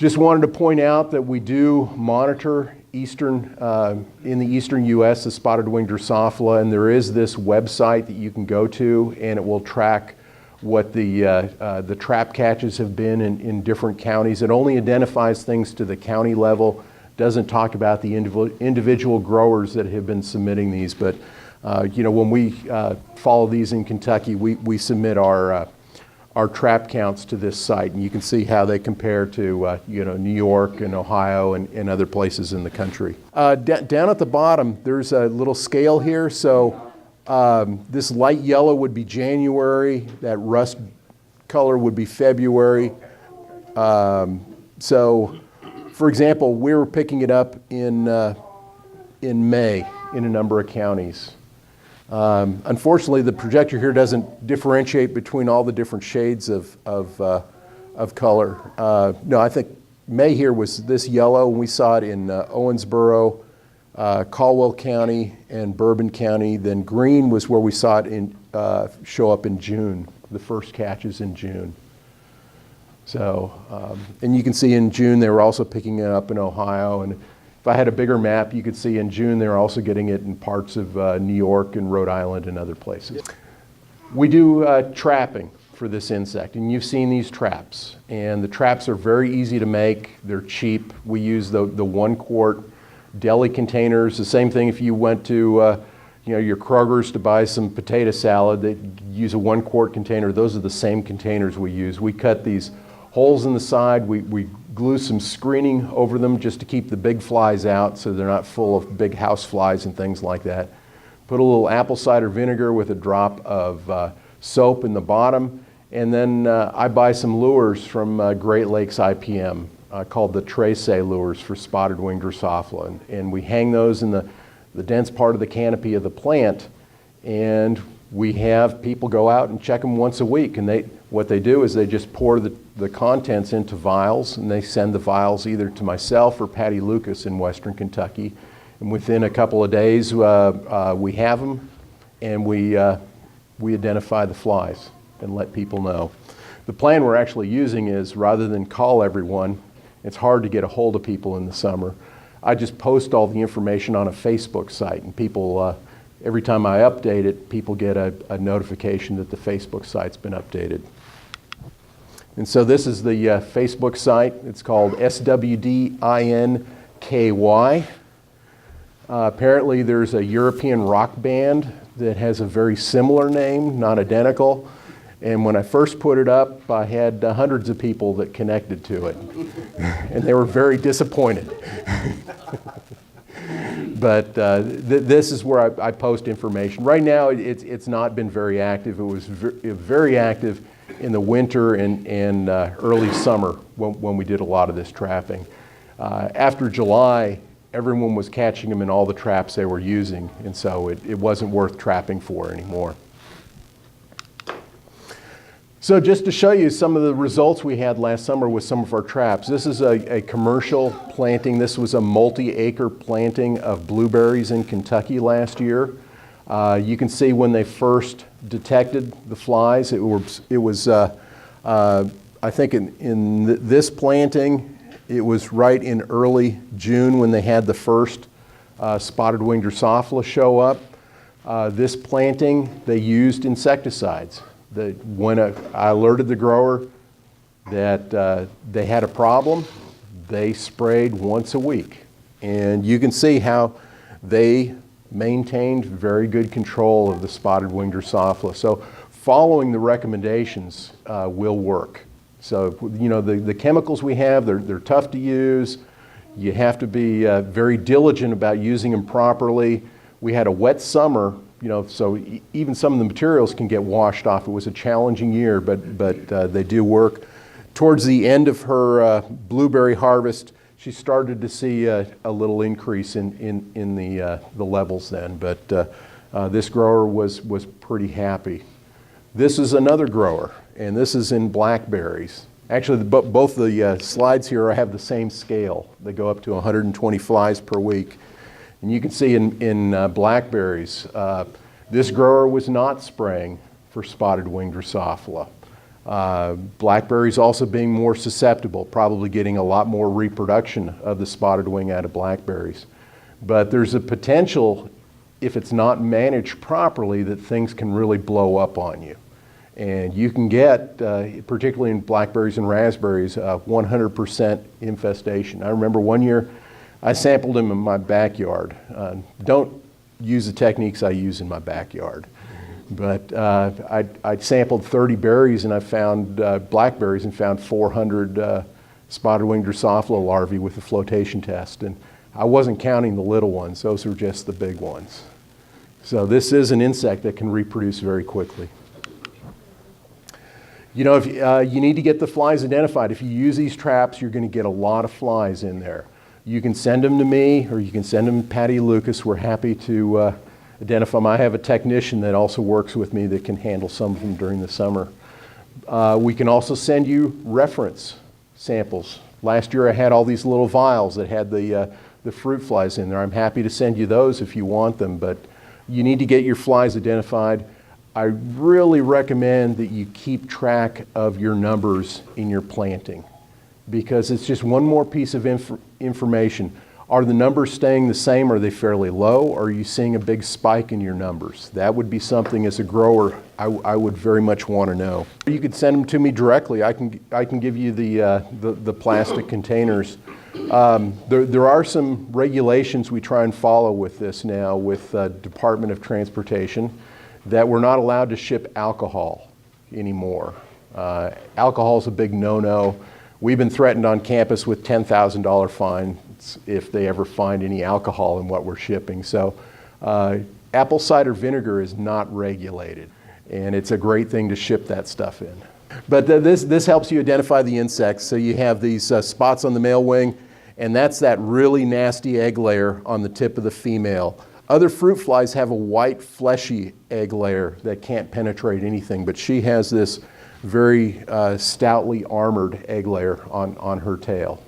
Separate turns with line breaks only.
Just wanted to point out that we do monitor in the eastern U.S. the spotted winged Drosophila, and there is this website that you can go to, and it will track what the trap catches have been in different counties. It only identifies things to the county level, doesn't talk about the individual growers that have been submitting these. But when we follow these in Kentucky, we submit our trap counts to this site, and you can see how they compare to New York and Ohio and other places in the country. Down at the bottom, there's a little scale here. So this light yellow would be January, that rust color would be February. So, for example, we were picking it up in May in a number of counties. Unfortunately, the projector here doesn't differentiate between all the different shades of color. No, I think May here was this yellow, and we saw it in Owensboro, Caldwell County, and Bourbon County. Then green was where we saw it show up in June, the first catches in June. So, and you can see in June they were also picking it up in Ohio. And if I had a bigger map, you could see in June they were also getting it in parts of New York and Rhode Island and other places. We do trapping for this insect, and you've seen these traps. And the traps are very easy to make. They're cheap. We use the 1 quart deli containers. The same thing if you went to your Kroger's to buy some potato salad, they use a 1 quart container. Those are the same containers we use. We cut these holes in the side. We glue some screening over them just to keep the big flies out so they're not full of big house flies and things like that. Put a little apple cider vinegar with a drop of soap in the bottom, and then I buy some lures from Great Lakes IPM called the Trace lures for spotted winged Drosophila, and we hang those in the dense part of the canopy of the plant, and we have people go out and check them once a week, and what they do is they just pour the contents into vials, and they send the vials either to myself or Patty Lucas in Western Kentucky. And within a couple of days, we have them, and we identify the flies and let people know. The plan we're actually using is, rather than call everyone, it's hard to get a hold of people in the summer, I just post all the information on a Facebook site, and people, every time I update it, people get a notification that the Facebook site's been updated. And so this is the Facebook site. It's called SWDINKY. Apparently there's a European rock band that has a very similar name, not identical. And when I first put it up, I had hundreds of people that connected to it. And they were very disappointed. But this is where I post information. Right now, it's not been very active. It was very active in the winter and early summer when we did a lot of this trapping. After July, everyone was catching them in all the traps they were using, and so it wasn't worth trapping for anymore. So just to show you some of the results we had last summer with some of our traps. This is a commercial planting. This was a multi-acre planting of blueberries in Kentucky last year. You can see when they first detected the flies, it was I think in this planting, it was right in early June when they had the first spotted winged Drosophila show up. This planting, they used insecticides. When I alerted the grower that they had a problem, they sprayed once a week. And you can see how they maintained very good control of the spotted winged Drosophila. So following the recommendations will work. So, the chemicals we have, they're tough to use. You have to be very diligent about using them properly. We had a wet summer, so even some of the materials can get washed off. It was a challenging year, but they do work. Towards the end of her blueberry harvest, she started to see a little increase in the levels then, but this grower was pretty happy. This is another grower, and this is in blackberries. Actually, both the slides here have the same scale. They go up to 120 flies per week. And you can see in blackberries, this grower was not spraying for spotted winged Drosophila. Blackberries also being more susceptible, probably getting a lot more reproduction of the spotted wing out of blackberries. But there's a potential, if it's not managed properly, that things can really blow up on you. And you can get, particularly in blackberries and raspberries, 100% infestation. I remember one year I sampled them in my backyard. Don't use the techniques I use in my backyard. But I sampled 30 berries and I found blackberries and found 400 spotted wing Drosophila larvae with a flotation test. And I wasn't counting the little ones, those were just the big ones. So this is an insect that can reproduce very quickly. You know, if you need to get the flies identified. If you use these traps, you're going to get a lot of flies in there. You can send them to me or you can send them to Patty Lucas. We're happy to identify them. I have a technician that also works with me that can handle some of them during the summer. We can also send you reference samples. Last year I had all these little vials that had the fruit flies in there. I'm happy to send you those if you want them, but you need to get your flies identified. I really recommend that you keep track of your numbers in your planting because it's just one more piece of information. Are the numbers staying the same? Are they fairly low? Or are you seeing a big spike in your numbers? That would be something as a grower I would very much want to know. You could send them to me directly. I can give you the plastic containers. There are some regulations we try and follow with this now with Department of Transportation that we're not allowed to ship alcohol anymore. Alcohol is a big no-no. We've been threatened on campus with $10,000 fines if they ever find any alcohol in what we're shipping. So apple cider vinegar is not regulated, and it's a great thing to ship that stuff in. But this helps you identify the insects. So you have these spots on the male wing, and that's that really nasty egg layer on the tip of the female. Other fruit flies have a white fleshy egg layer that can't penetrate anything, but she has this very stoutly armored egg layer on her tail.